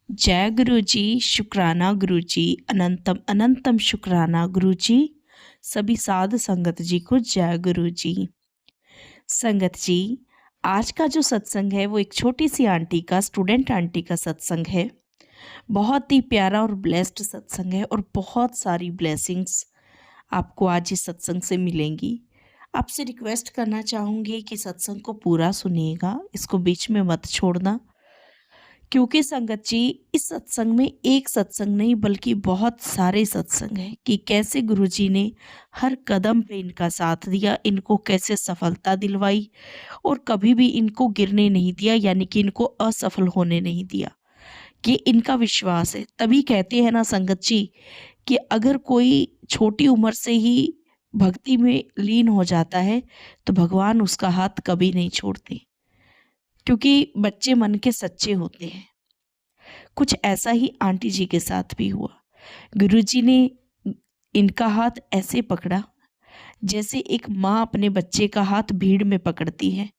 जय गुरु जी, शुक्राना गुरु जी, अनंतम अनंतम शुक्राना गुरु जी। सभी साध संगत जी को जय गुरु जी। संगत जी, आज का जो सत्संग है वो एक छोटी सी आंटी का, स्टूडेंट आंटी का सत्संग है। बहुत ही प्यारा और ब्लेस्ड सत्संग है और बहुत सारी ब्लेसिंग्स आपको आज इस सत्संग से मिलेंगी। आपसे रिक्वेस्ट करना चाहूँगी कि सत्संग को पूरा सुनिएगा, इसको बीच में मत छोड़ना। क्योंकि संगत जी, इस सत्संग में एक सत्संग नहीं बल्कि बहुत सारे सत्संग हैं कि कैसे गुरुजी ने हर कदम पे इनका साथ दिया, इनको कैसे सफलता दिलवाई और कभी भी इनको गिरने नहीं दिया, यानी कि इनको असफल होने नहीं दिया। ये इनका विश्वास है। तभी कहते हैं ना संगत जी कि अगर कोई छोटी उम्र से ही भक्ति में लीन हो जाता है तो भगवान उसका हाथ कभी नहीं छोड़ते, क्योंकि बच्चे मन के सच्चे होते हैं। कुछ ऐसा ही आंटी जी के साथ भी हुआ। गुरुजी ने इनका हाथ ऐसे पकड़ा जैसे एक माँ अपने बच्चे का हाथ भीड़ में पकड़ती है,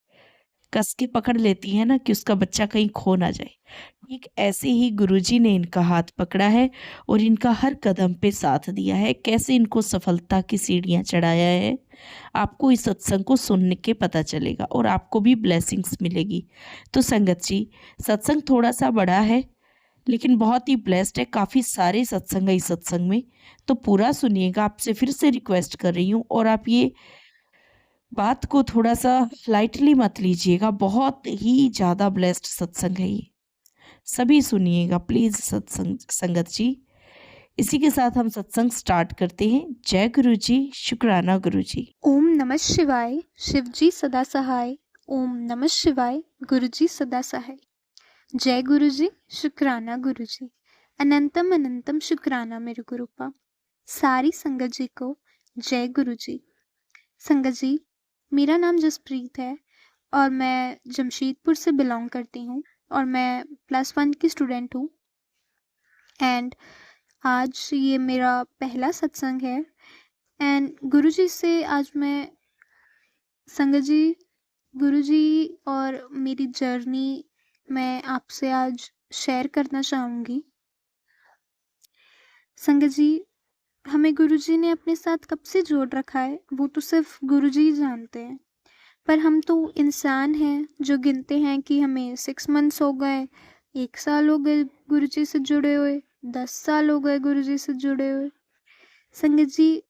कस के पकड़ लेती है ना कि उसका बच्चा कहीं खो ना जाए। ठीक ऐसे ही गुरुजी ने इनका हाथ पकड़ा है और इनका हर कदम पे साथ दिया है, कैसे इनको सफलता की सीढ़ियाँ चढ़ाया है। आपको इस सत्संग को सुनने के पता चलेगा और आपको भी ब्लेसिंग्स मिलेगी। तो संगत जी, सत्संग थोड़ा सा बड़ा है लेकिन बहुत ही ब्लेस्ड है, काफ़ी सारे सत्संग है इस सत्संग में, तो पूरा सुनिएगा। आपसे फिर से रिक्वेस्ट कर रही हूँ और आप ये बात को थोड़ा-सा लाइटली मत लीजिएगा, बहुत ही ज़्यादा ब्लेस्ड सत्संग है ये। सभी सुनिएगा प्लीज़ सत्संग संगत जी। इसी के साथ हम सत्संग स्टार्ट करते हैं। जय गुरु जी, शुक्राना गुरु जी। ओम नमः शिवाय, शिवजी सदा सहाय। ओम नमः शिवाय, गुरुजी सदा सहाय। जय गुरुजी, शुक्राना गुरुजी। अनंतम अनंतम शुक्राना मेरे गुरुपा। सारी संगत जी को जय गुरुजी। संगत जी, मेरा नाम जसप्रीत है और मैं जमशेदपुर से बिलोंग करती हूँ और मैं +1 की स्टूडेंट हूँ। एंड आज ये मेरा पहला सत्संग है एंड गुरुजी से आज मैं संगत जी, गुरुजी और मेरी जर्नी मैं आपसे आज शेयर करना चाहूँगी। संगत जी, हमें गुरुजी ने अपने साथ कब से जोड़ रखा है वो तो सिर्फ गुरुजी ही जानते हैं, पर हम तो इंसान हैं जो गिनते हैं कि हमें 6 मंथ्स हो गए, 1 साल हो गए गुरुजी से जुड़े हुए, 10 साल हो गए गुरुजी से जुड़े हुए। संगत जी,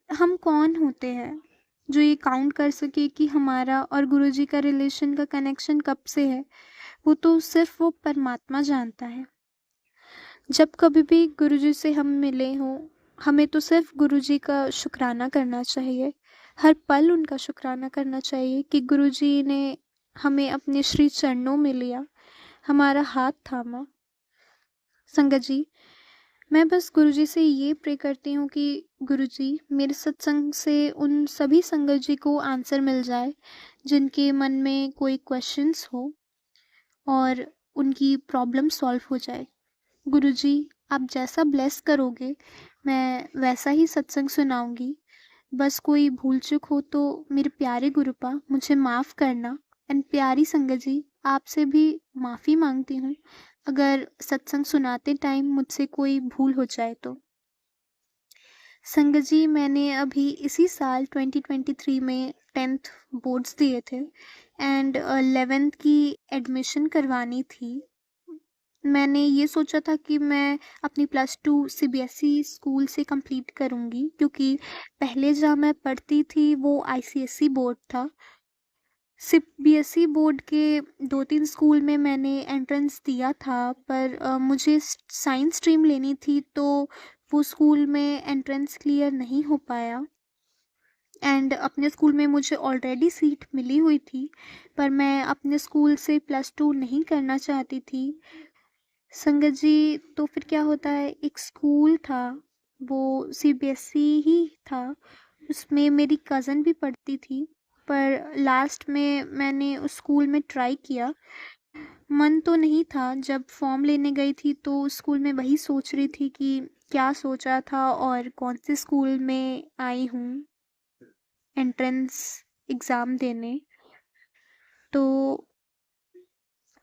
हम कौन होते हैं जो ये काउंट कर सके कि हमारा और गुरुजी का रिलेशन का कनेक्शन कब से है? वो तो सिर्फ वो परमात्मा जानता है। जब कभी भी गुरुजी से हम मिले हों, हमें तो सिर्फ गुरुजी का शुक्राना करना चाहिए। हर पल उनका शुक्राना करना चाहिए कि गुरुजी ने हमें अपने श्री चरणों में लिया, हमारा हाथ थामा। संगत जी, मैं बस गुरुजी से ये प्रे करती हूँ कि गुरुजी मेरे सत्संग से उन सभी संगत जी को आंसर मिल जाए जिनके मन में कोई क्वेश्चंस हो और उनकी प्रॉब्लम सॉल्व हो जाए। गुरुजी, आप जैसा ब्लेस करोगे मैं वैसा ही सत्संग सुनाऊंगी। बस कोई भूल चूक हो तो मेरे प्यारे गुरुपा मुझे माफ़ करना। एंड प्यारी संगत जी, आपसे भी माफ़ी मांगती हूँ अगर सत्संग सुनाते टाइम मुझसे कोई भूल हो जाए तो। संगत जी, मैंने अभी इसी साल 2023 में 10th बोर्ड्स दिए थे एंड 11th की एडमिशन करवानी थी। मैंने ये सोचा था कि मैं अपनी +2 सीबीएसई स्कूल से कंप्लीट करूँगी, क्योंकि पहले जहाँ मैं पढ़ती थी वो आईसीएसई बोर्ड था। सीबीएसई बोर्ड के 2-3 स्कूल में मैंने एंट्रेंस दिया था, पर मुझे साइंस स्ट्रीम लेनी थी तो वो स्कूल में एंट्रेंस क्लियर नहीं हो पाया। एंड अपने स्कूल में मुझे ऑलरेडी सीट मिली हुई थी, पर मैं अपने स्कूल से +2 नहीं करना चाहती थी। संगत जी, तो फिर क्या होता है, एक स्कूल था, वो सीबीएसई ही था, उसमें मेरी कज़न भी पढ़ती थी, पर लास्ट में मैंने उस स्कूल में ट्राई किया। मन तो नहीं था, जब फॉर्म लेने गई थी तो स्कूल में वही सोच रही थी कि क्या सोचा था और कौन से स्कूल में आई हूँ एंट्रेंस एग्ज़ाम देने। तो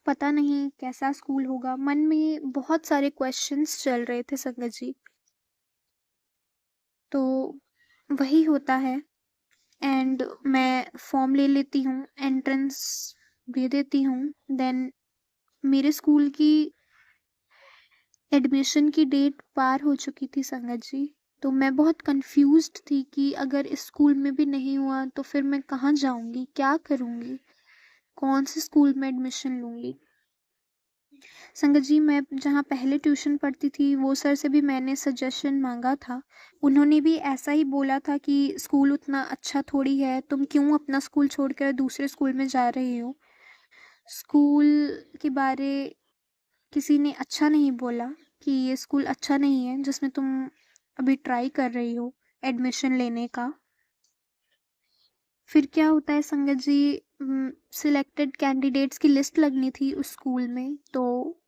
पता नहीं कैसा स्कूल होगा। मन में बहुत सारे क्वेश्चंस चल रहे थे संगत जी। तो वही होता है एंड मैं फॉर्म ले लेती हूँ, एंट्रेंस दे देती हूँ। देन मेरे स्कूल की एडमिशन की डेट पार हो चुकी थी संगत जी। तो मैं बहुत कंफ्यूज्ड थी कि अगर इस स्कूल में भी नहीं हुआ तो फिर मैं कहाँ जाऊँगी, क्या करूँगी, कौन से स्कूल में एडमिशन लूँगी। संगत जी, मैं जहाँ पहले ट्यूशन पढ़ती थी वो सर से भी मैंने सजेशन मांगा था। उन्होंने भी ऐसा ही बोला था कि स्कूल उतना अच्छा थोड़ी है, तुम क्यों अपना स्कूल छोड़कर दूसरे स्कूल में जा रही हो। स्कूल के बारे किसी ने अच्छा नहीं बोला कि ये स्कूल अच्छा नहीं है जिसमें तुम अभी ट्राई कर रही हो एडमिशन लेने का। फिर क्या होता है संगत जी, सिलेक्टेड कैंडिडेट्स की लिस्ट लगनी थी उस स्कूल में। तो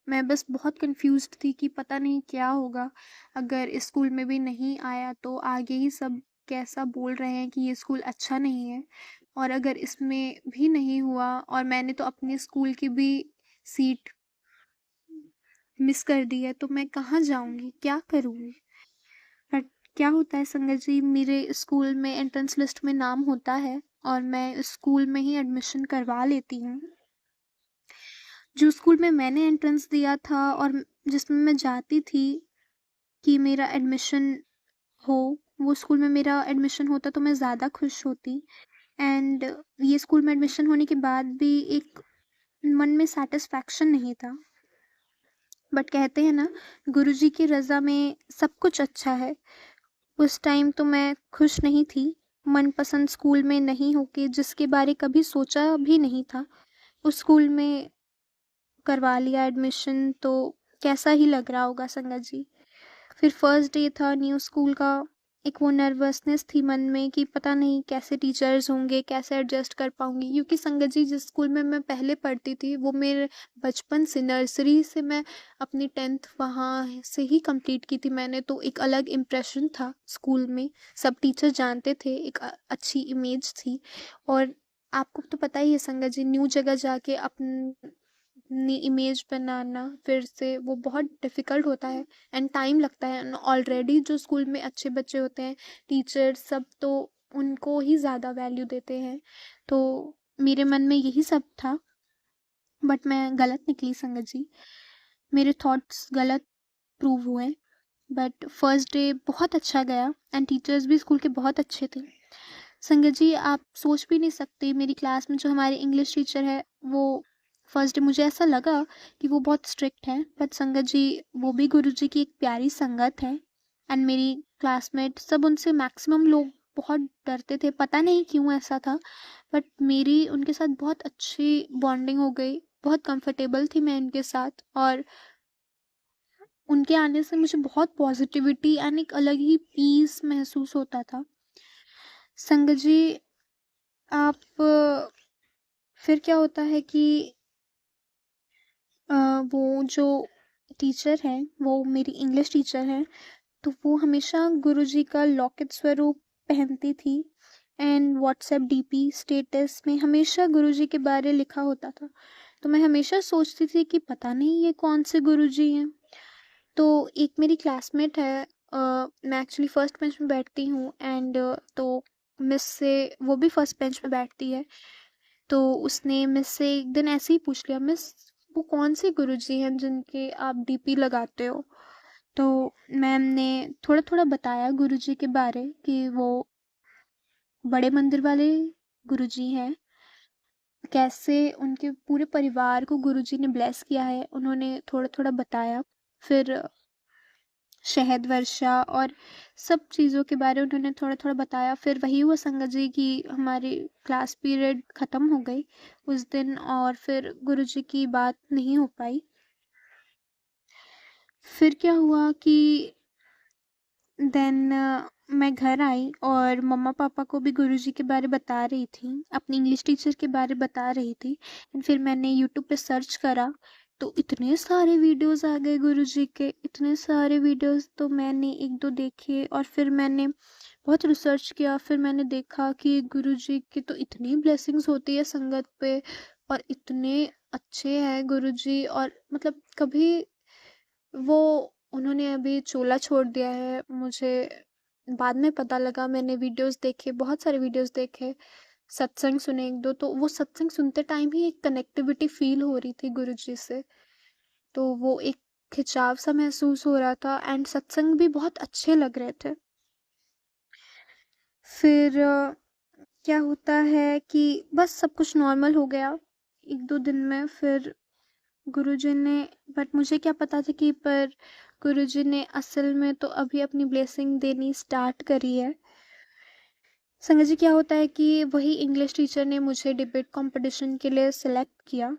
मैं बस बहुत कंफ्यूज्ड थी कि पता नहीं क्या होगा, अगर इस स्कूल में भी नहीं आया तो आगे ही सब कैसा बोल रहे हैं कि ये स्कूल अच्छा नहीं है, और अगर इसमें भी नहीं हुआ और मैंने तो अपने स्कूल की भी सीट मिस कर दी है, तो मैं कहाँ जाऊँगी, क्या करूँगी। बट क्या होता है संगत जी, मेरे स्कूल में एंट्रेंस लिस्ट में नाम होता है और मैं उस स्कूल में ही एडमिशन करवा लेती हूँ। जो स्कूल में मैंने एंट्रेंस दिया था और जिसमें मैं जाती थी कि मेरा एडमिशन हो, वो स्कूल में मेरा एडमिशन होता तो मैं ज़्यादा खुश होती। एंड ये स्कूल में एडमिशन होने के बाद भी एक मन में सैटिस्फैक्शन नहीं था। बट कहते हैं ना, गुरुजी की रज़ा में सब कुछ अच्छा है। उस टाइम तो मैं खुश नहीं थी, मनपसंद स्कूल में नहीं होके जिसके बारे कभी सोचा भी नहीं था, उस स्कूल में करवा लिया एडमिशन। तो कैसा ही लग रहा होगा संगत जी। फिर फर्स्ट डे था न्यू स्कूल का, एक वो नर्वसनेस थी मन में कि पता नहीं कैसे टीचर्स होंगे, कैसे एडजस्ट कर पाऊंगी, क्योंकि संगत जी जिस स्कूल में मैं पहले पढ़ती थी वो मेरे बचपन से, नर्सरी से मैं अपनी 10th वहाँ से ही कंप्लीट की थी मैंने। तो एक अलग इम्प्रेशन था स्कूल में, सब टीचर जानते थे, एक अच्छी इमेज थी। और आपको तो पता ही है संगत जी, न्यू जगह जाके अपनी इमेज बनाना फिर से वो बहुत डिफ़िकल्ट होता है एंड टाइम लगता है। ऑलरेडी जो स्कूल में अच्छे बच्चे होते हैं, टीचर्स सब तो उनको ही ज़्यादा वैल्यू देते हैं। तो मेरे मन में यही सब था, बट मैं गलत निकली संगत जी, मेरे थॉट्स गलत प्रूव हुए। बट फर्स्ट डे बहुत अच्छा गया एंड टीचर्स भी स्कूल के बहुत अच्छे थे। संगत जी, आप सोच भी नहीं सकते, मेरी क्लास में जो हमारे इंग्लिश टीचर है वो फर्स्ट डे मुझे ऐसा लगा कि वो बहुत स्ट्रिक्ट है, बट संगत जी वो भी गुरुजी की एक प्यारी संगत है। एंड मेरी क्लासमेट सब, उनसे मैक्सिमम लोग बहुत डरते थे, पता नहीं क्यों ऐसा था, बट मेरी उनके साथ बहुत अच्छी बॉन्डिंग हो गई, बहुत कंफर्टेबल थी मैं उनके साथ। और उनके आने से मुझे बहुत पॉजिटिविटी एंड एक अलग ही पीस महसूस होता था। संगत जी, आप फिर क्या होता है कि वो जो टीचर हैं, वो मेरी इंग्लिश टीचर हैं, तो वो हमेशा गुरुजी का लौकिक स्वरूप पहनती थी एंड व्हाट्सएप डीपी स्टेटस में हमेशा गुरुजी के बारे लिखा होता था। तो मैं हमेशा सोचती थी कि पता नहीं ये कौन से गुरुजी हैं। तो एक मेरी क्लासमेट है, मैं एक्चुअली फर्स्ट बेंच में बैठती हूँ एंड तो मिस से, वो भी फर्स्ट बेंच में बैठती है, तो उसने मिस से एक दिन ऐसे ही पूछ लिया, मिस वो कौन से गुरुजी हैं जिनके आप डीपी लगाते हो। तो मैम ने थोड़ा थोड़ा बताया गुरुजी के बारे कि वो बड़े मंदिर वाले गुरुजी हैं, कैसे उनके पूरे परिवार को गुरुजी ने ब्लेस किया है, उन्होंने थोड़ा थोड़ा बताया। फिर शहद वर्षा और सब चीज़ों के बारे में उन्होंने थोड़ा थोड़ा बताया। फिर वही हुआ संगत जी कि हमारी क्लास पीरियड ख़त्म हो गई उस दिन और फिर गुरुजी की बात नहीं हो पाई। फिर क्या हुआ कि देन मैं घर आई और मम्मा पापा को भी गुरुजी के बारे बता रही थी, अपनी इंग्लिश टीचर के बारे बता रही थी। एंड फिर मैंने यूट्यूब पे सर्च करा तो इतने सारे वीडियोस आ गए गुरुजी के, इतने सारे वीडियोस। तो मैंने एक दो देखे और फिर मैंने बहुत रिसर्च किया, फिर मैंने देखा कि गुरुजी की तो इतनी ब्लेसिंग्स होती है संगत पे और इतने अच्छे हैं गुरुजी, और मतलब कभी वो उन्होंने अभी चोला छोड़ दिया है, मुझे बाद में पता लगा। मैंने वीडियोज़ देखे, बहुत सारे वीडियोज़ देखे, सत्संग सुने 1-2, तो वो सत्संग सुनते टाइम ही एक कनेक्टिविटी फ़ील हो रही थी गुरुजी से। तो वो एक खिंचाव-सा महसूस हो रहा था, एंड सत्संग भी बहुत अच्छे लग रहे थे। फिर क्या होता है कि बस सब कुछ नॉर्मल हो गया 1-2 दिन में। फिर गुरुजी ने, बट मुझे क्या पता था कि पर गुरुजी ने असल में तो अभी अपनी ब्लेसिंग देनी स्टार्ट करी है। संगत जी, क्या होता है कि वही इंग्लिश टीचर ने मुझे डिबेट कंपटीशन के लिए सिलेक्ट किया।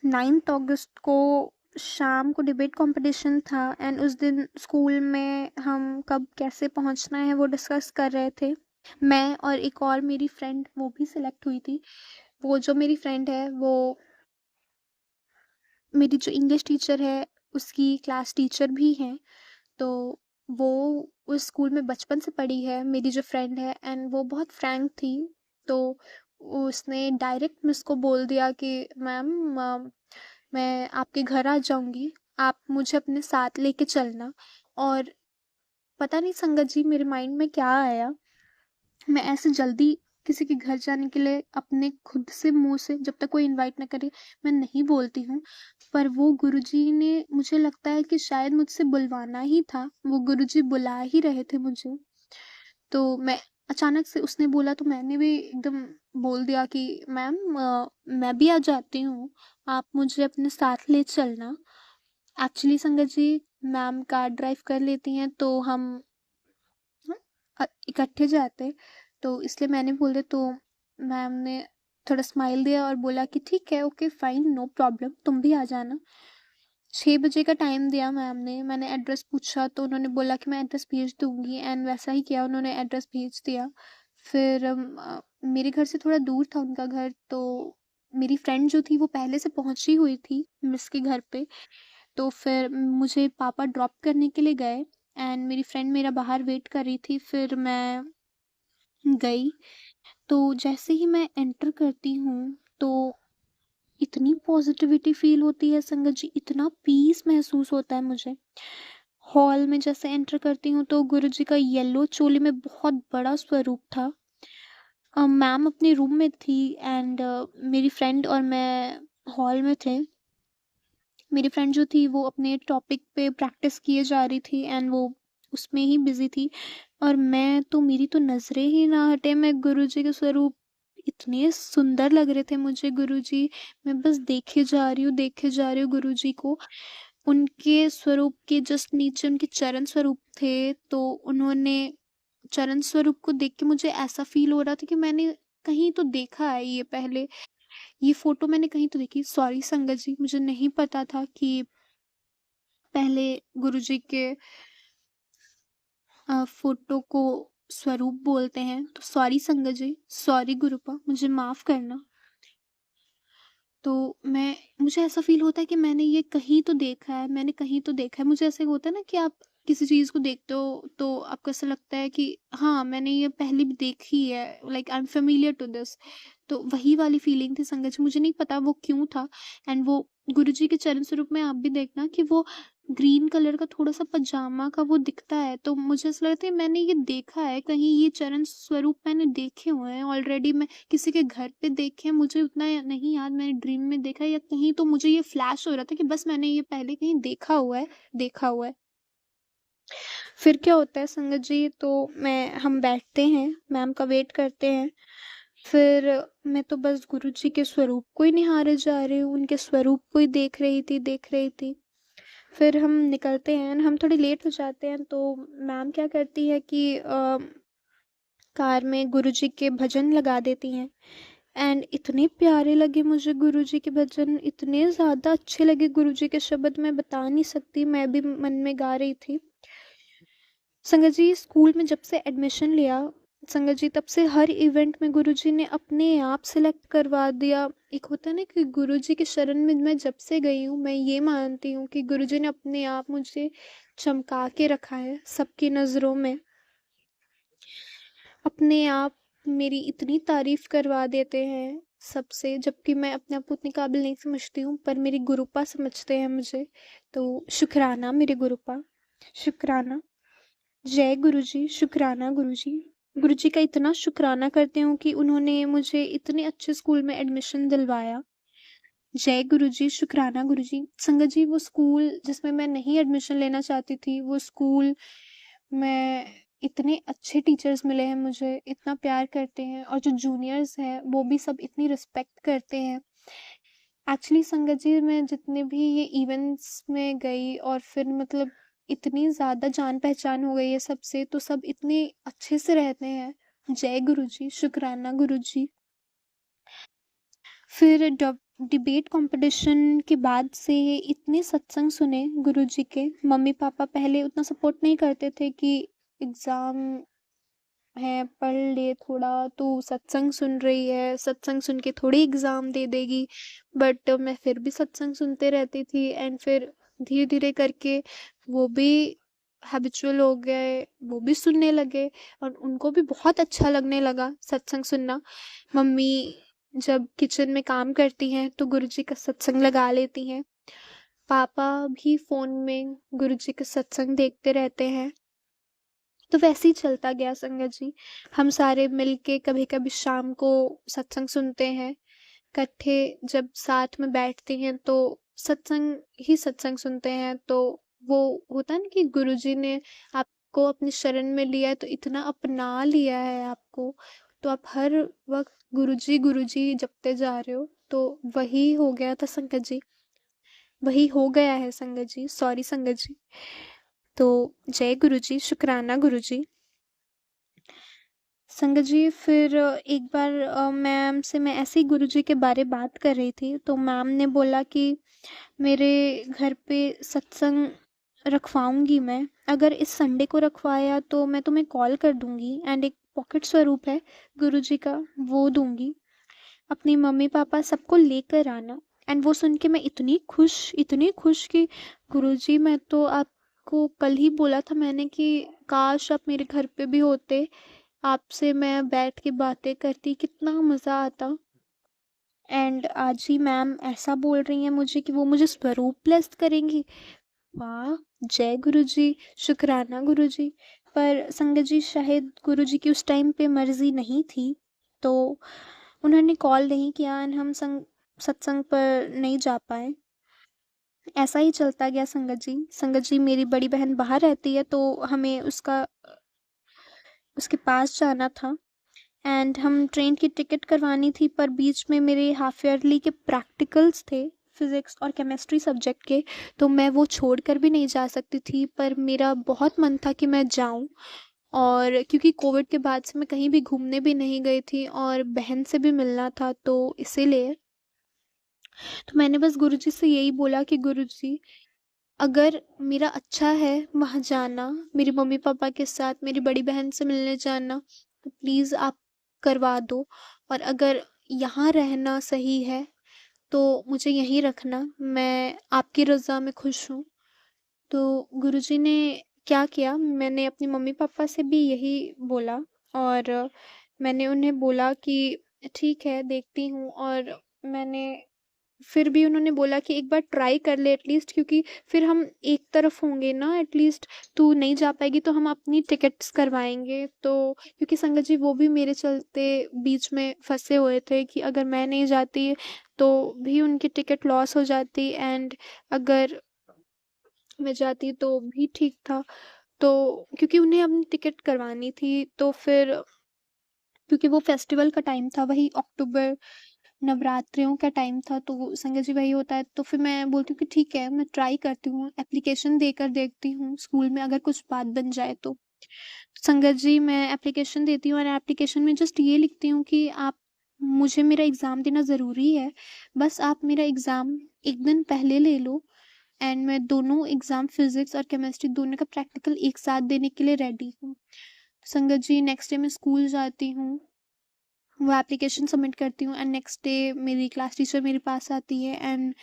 9th अगस्त को शाम को डिबेट कंपटीशन था, एंड उस दिन स्कूल में हम कब कैसे पहुंचना है वो डिस्कस कर रहे थे। मैं और एक और मेरी फ्रेंड वो भी सिलेक्ट हुई थी। वो जो मेरी फ्रेंड है वो मेरी जो इंग्लिश टीचर है उसकी क्लास टीचर भी हैं। तो वो उस स्कूल में बचपन से पढ़ी है, मेरी जो फ्रेंड है, एंड वो बहुत फ्रैंक थी। तो उसने डायरेक्ट मुझको बोल दिया कि मैम, मैं आपके घर आ जाऊंगी, आप मुझे अपने साथ लेके चलना। और पता नहीं संगत जी मेरे माइंड में क्या आया, मैं ऐसे जल्दी किसी के घर जाने के लिए अपने खुद से मुंह से, जब तक कोई इनवाइट ना करे, मैं नहीं बोलती हूँ। पर वो गुरुजी ने, मुझे लगता है कि शायद मुझसे बुलवाना ही था, वो गुरुजी बुला ही रहे थे मुझे। तो मैं अचानक से, उसने बोला तो मैंने भी एकदम बोल दिया कि मैम, मैं भी आ जाती हूँ, आप मुझे अपने साथ ले चलना। एक्चुअली संगत जी, मैम कार ड्राइव कर लेती हैं तो हम इकट्ठे जाते, तो इसलिए मैंने बोले तो मैम ने थोड़ा स्माइल दिया और बोला कि ठीक है, ओके फाइन, नो प्रॉब्लम, तुम भी आ जाना। 6 बजे का टाइम दिया मैम ने। मैंने एड्रेस पूछा तो उन्होंने बोला कि मैं एड्रेस भेज दूंगी, एंड वैसा ही किया, उन्होंने एड्रेस भेज दिया। फिर मेरे घर से थोड़ा दूर था उनका घर, तो मेरी फ्रेंड जो थी वो पहले से पहुंची हुई थी मिस के घर पे। तो फिर मुझे पापा ड्रॉप करने के लिए गए, एंड मेरी फ्रेंड मेरा बाहर वेट कर रही थी। फिर मैं गई, तो जैसे ही मैं एंटर करती हूँ तो इतनी पॉजिटिविटी फील होती है संगत जी, इतना पीस महसूस होता है मुझे। हॉल में जैसे एंटर करती हूँ तो गुरुजी का येलो चोली में बहुत बड़ा स्वरूप था। मैम अपने रूम में थी, एंड मेरी फ्रेंड और मैं हॉल में थे। मेरी फ्रेंड जो थी वो अपने टॉपिक पे प्रैक्टिस किए जा रही थी, एंड वो उसमें ही बिजी थी। और मैं तो, मेरी तो नज़रें ही ना हटे, मैं गुरुजी के स्वरूप, इतने सुंदर लग रहे थे मुझे गुरुजी। मैं बस देखे जा रही हूँ, देखे जा रही हूँ गुरुजी को। उनके स्वरूप के जस्ट नीचे उनके चरण स्वरूप थे, तो उन्होंने चरण स्वरूप को देख के मुझे ऐसा फील हो रहा था कि मैंने कहीं तो देखा है ये पहले, ये फोटो मैंने कहीं तो देखी। सॉरी संगत जी, मुझे नहीं पता था कि पहले गुरुजी के फोटो को स्वरूप बोलते हैं। तो सॉरी संगत जी, सॉरी गुरुपा, मुझे माफ करना। तो मैं, मुझे ऐसा फ़ील होता है कि मैंने ये कहीं तो देखा है, मैंने कहीं तो देखा है। मुझे ऐसे होता है ना कि आप किसी चीज़ को देखते हो तो आपको ऐसा लगता है कि हाँ, मैंने ये पहले भी देखी है, like I am familiar to this. तो वही वाली फ़ीलिंग थी संगत जी, मुझे नहीं पता वो क्यों था। एंड वो गुरुजी के चरण स्वरूप में आप भी देखना कि वो ग्रीन कलर का थोड़ा-सा पजामा का वो दिखता है, तो मुझे ऐसा लगता है मैंने ये देखा है कहीं, ये चरण स्वरूप मैंने देखे हुए हैं ऑलरेडी, मैं किसी के घर पे देखे हैं, मुझे उतना नहीं याद, मैंने ड्रीम में देखा है या कहीं, तो मुझे ये फ्लैश हो रहा था कि बस मैंने ये पहले कहीं देखा हुआ है, देखा हुआ है। फिर क्या होता है संगत जी, तो हम बैठते हैं, मैम का वेट करते हैं। फिर मैं तो बस गुरुजी के स्वरूप को ही निहारे जा रही हूँ, उनके स्वरूप को ही देख रही थी, देख रही थी। फिर हम निकलते हैं, हम थोड़ी लेट हो जाते हैं, तो मैम क्या करती है कि कार में गुरुजी के भजन लगा देती हैं। एंड इतने प्यारे लगे मुझे गुरुजी के भजन, इतने ज़्यादा अच्छे लगे गुरुजी के शब्द, मैं बता नहीं सकती, मैं भी मन में गा रही थी। संगत जी, स्कूल में जब से एडमिशन लिया संगत जी, तब से हर इवेंट में गुरुजी ने अपने आप सेलेक्ट करवा दिया। एक होता है ना कि गुरुजी के शरण में मैं जब से गई हूँ, मैं ये मानती हूँ कि गुरुजी ने अपने आप मुझे चमका के रखा है सबकी नज़रों में। अपने आप मेरी इतनी तारीफ करवा देते हैं, सबसे, जबकि मैं अपने आप को उतनी काबिल नहीं समझती हूँ, पर मेरे गुरुपा समझते हैं मुझे। तो शुक्राना मेरे गुरुपा, शुक्राना। जय गुरुजी, शुक्राना गुरुजी। गुरुजी का इतना शुक्राना करती हूँ कि उन्होंने मुझे इतने अच्छे स्कूल में एडमिशन दिलवाया। जय गुरुजी, शुक्राना गुरुजी। संगत जी, वो स्कूल जिसमें मैं नहीं एडमिशन लेना चाहती थी, वो स्कूल में इतने अच्छे टीचर्स मिले हैं मुझे, इतना प्यार करते हैं, और जो जूनियर्स हैं वो भी सब इतनी रिस्पेक्ट करते हैं। एक्चुअली संगत जी, मैं जितने भी ये इवेंट्स में गई और फिर मतलब इतनी ज़्यादा जान पहचान हो गई है सबसे, तो सब इतने अच्छे से रहते हैं। जय गुरुजी, शुक्राना गुरुजी। फिर डिबेट कंपटीशन के बाद से इतने सत्संग सुने गुरुजी के। मम्मी पापा पहले उतना सपोर्ट नहीं करते थे कि एग्ज़ाम है, पढ़ ले थोड़ा, तू सत्संग सुन रही है, सत्संग सुन के थोड़ी एग्ज़ाम दे देगी। बट मैं फिर भी सत्संग सुनते रहती थी, एंड फिर धीरे-धीरे करके वो भी हैबिचुअल हो गए, वो भी सुनने लगे और उनको भी बहुत अच्छा लगने लगा सत्संग सुनना। मम्मी जब किचन में काम करती हैं तो गुरुजी का सत्संग लगा लेती हैं। पापा भी फ़ोन में गुरुजी का सत्संग देखते रहते हैं। तो वैसे ही चलता गया संगत जी। हम सारे मिलके कभी-कभी शाम को सत्संग सुनते हैं। इकट्ठे जब साथ में बैठते हैं तो सत्संग ही सत्संग सुनते हैं। तो वो होता है ना कि गुरुजी ने आपको अपनी शरण में लिया है, तो इतना अपना लिया है आपको, तो आप हर वक़्त गुरुजी, गुरुजी जपते जा रहे हो। तो वही हो गया था संगत जी। वही हो गया है संगत जी, सॉरी संगत जी। तो जय गुरुजी, शुक्राना गुरुजी। संगत जी, फिर एक बार मैम से मैं ऐसे ही गुरुजी के बारे बात कर रही थी, तो मैम ने बोला कि मेरे घर पे सत्संग रखवाऊँगी मैं। अगर इस संडे को रखवाया तो मैं तुम्हें कॉल कर दूँगी, एंड एक पॉकेट स्वरूप है गुरुजी का, वो दूँगी। अपनी मम्मी-पापा सबको लेकर आना। एंड वो सुन के मैं इतनी खुश कि गुरुजी, मैं तो आपको कल ही बोला था मैंने कि काश आप मेरे घर पे भी होते, आपसे मैं बैठ के बातें करती, कितना मज़ा आता। एंड आज ही मैम ऐसा बोल रही हैं मुझे कि वो मुझे स्वरूप ब्लेस्ड करेंगी। वाह! जय गुरुजी, शुक्राना गुरुजी। पर संगत जी, शायद गुरुजी की उस टाइम पे मर्ज़ी नहीं थी, तो उन्होंने कॉल नहीं किया एंड हम सत्संग पर नहीं जा पाए। ऐसा ही चलता गया संगत जी। संगत जी, मेरी बड़ी बहन बाहर रहती है, तो हमें उसके पास जाना था, एंड हम ट्रेन की टिकट करवानी थी, पर बीच में मेरे हाफ ईयरली के प्रैक्टिकल्स थे फिज़िक्स और केमिस्ट्री सब्जेक्ट के, तो मैं वो छोड़कर भी नहीं जा सकती थी। पर मेरा बहुत मन था कि मैं जाऊँ, और क्योंकि कोविड के बाद से मैं कहीं भी घूमने भी नहीं गई थी और बहन से भी मिलना था, तो इसीलिए तो मैंने बस गुरुजी से यही बोला कि गुरुजी, अगर मेरा अच्छा है वहाँ जाना, मेरे मम्मी-पापा के साथ मेरी बड़ी बहन से मिलने जाना, तो प्लीज़ आप करवा दो, और अगर यहाँ रहना सही है, तो मुझे यहीं रखना, मैं आपकी रज़ा में खुश हूँ। तो गुरुजी ने क्या किया, मैंने अपने मम्मी-पापा से भी यही बोला, और मैंने उन्हें बोला कि ठीक है, देखती हूँ, और मैंने फिर भी उन्होंने बोला कि एक बार ट्राई कर ले एटलीस्ट, क्योंकि फिर हम एक तरफ होंगे ना, एटलीस्ट तू नहीं जा पाएगी तो हम अपनी टिकट्स करवाएँगे। तो क्योंकि संगत जी, वो भी मेरे चलते बीच में फँसे हुए थे कि अगर मैं नहीं जाती तो भी उनकी टिकट लॉस हो जाती, एंड अगर मैं जाती तो भी ठीक था। तो क्योंकि उन्हें अपनी टिकट करवानी थी, तो फिर क्योंकि वो फेस्टिवल का टाइम था, वही अक्टूबर नवरात्रियों का टाइम था, तो संगत जी वही होता है, तो फिर मैं बोलती हूँ कि ठीक है, मैं ट्राई करती हूँ, एप्लीकेशन देकर देखती हूँ स्कूल में, अगर कुछ बात बन जाए तो। संगत जी, मैं एप्लीकेशन देती हूँ और एप्लीकेशन में जस्ट ये लिखती हूँ कि आप मुझे मेरा एग्ज़ाम देना ज़रूरी है, बस आप मेरा एग्ज़ाम 1 दिन पहले ले लो, एंड मैं दोनों एग्ज़ाम फिज़िक्स और केमिस्ट्री दोनों का प्रैक्टिकल एक साथ देने के लिए रेडी हूँ। संगत जी, नेक्स्ट डे मैं स्कूल जाती हूँ, वो एप्लीकेशन सबमिट करती हूँ, एंड नेक्स्ट डे मेरी क्लास टीचर मेरे पास आती है एंड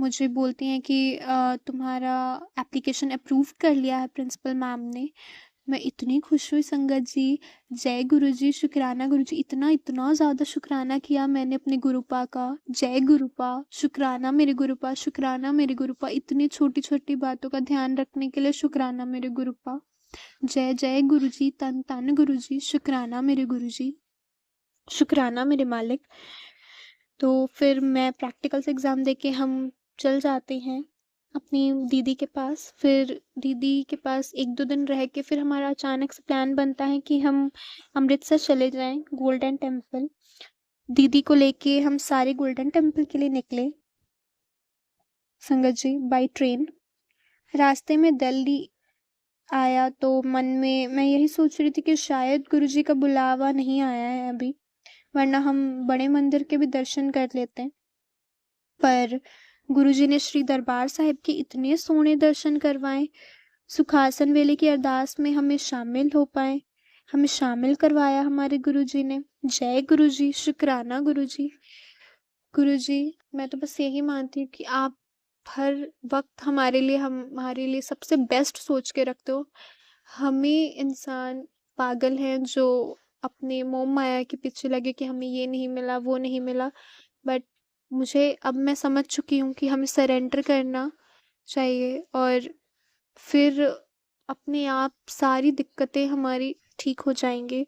मुझे बोलती हैं कि तुम्हारा एप्लीकेशन अप्रूव कर लिया है प्रिंसिपल मैम ने। मैं इतनी खुश हुई संगत जी। जय गुरुजी, शुक्राना गुरुजी। इतना ज़्यादा शुक्राना किया मैंने अपने गुरुपा का। जय गुरुपा, शुक्राना मेरे गुरुपा, शुक्राना मेरे गुरुपा। इतनी छोटी-छोटी बातों का ध्यान रखने के लिए शुक्राना मेरे गुरुपा। जय जय गुरुजी, तन तन गुरुजी, शुक्राना मेरे गुरुजी, शुक्राना मेरे मालिक। तो फिर मैं प्रैक्टिकल्स एग्ज़ाम देके हम चल जाते हैं अपनी दीदी के पास। फिर दीदी के पास 1-2 दिन रह के फिर हमारा अचानक से प्लान बनता है कि हम अमृतसर चले जाएँ गोल्डन टेम्पल। दीदी को लेके हम सारे गोल्डन टेम्पल के लिए निकले संगत जी बाय ट्रेन। रास्ते में दिल्ली आया तो मन में मैं यही सोच रही थी कि शायद गुरुजी का बुलावा नहीं आया है अभी, वरना हम बड़े मंदिर के भी दर्शन कर लेते। पर गुरुजी ने श्री दरबार साहिब के इतने सोहने दर्शन करवाए, सुखासन वेले की अरदास में हमें शामिल हो पाए, हमें शामिल करवाया हमारे गुरुजी ने। जय गुरुजी, शुक्राना गुरुजी। गुरुजी, मैं तो बस यही मानती हूँ कि आप हर वक़्त हमारे लिए सबसे बेस्ट सोच के रखते हो। हमें इंसान पागल हैं जो अपने मोह-माया के पीछे लगे कि हमें ये नहीं मिला, वो नहीं मिला। बट मुझे अब मैं समझ चुकी हूँ कि हमें सरेंडर करना चाहिए और फिर अपने आप सारी दिक्कतें हमारी ठीक हो जाएँगी।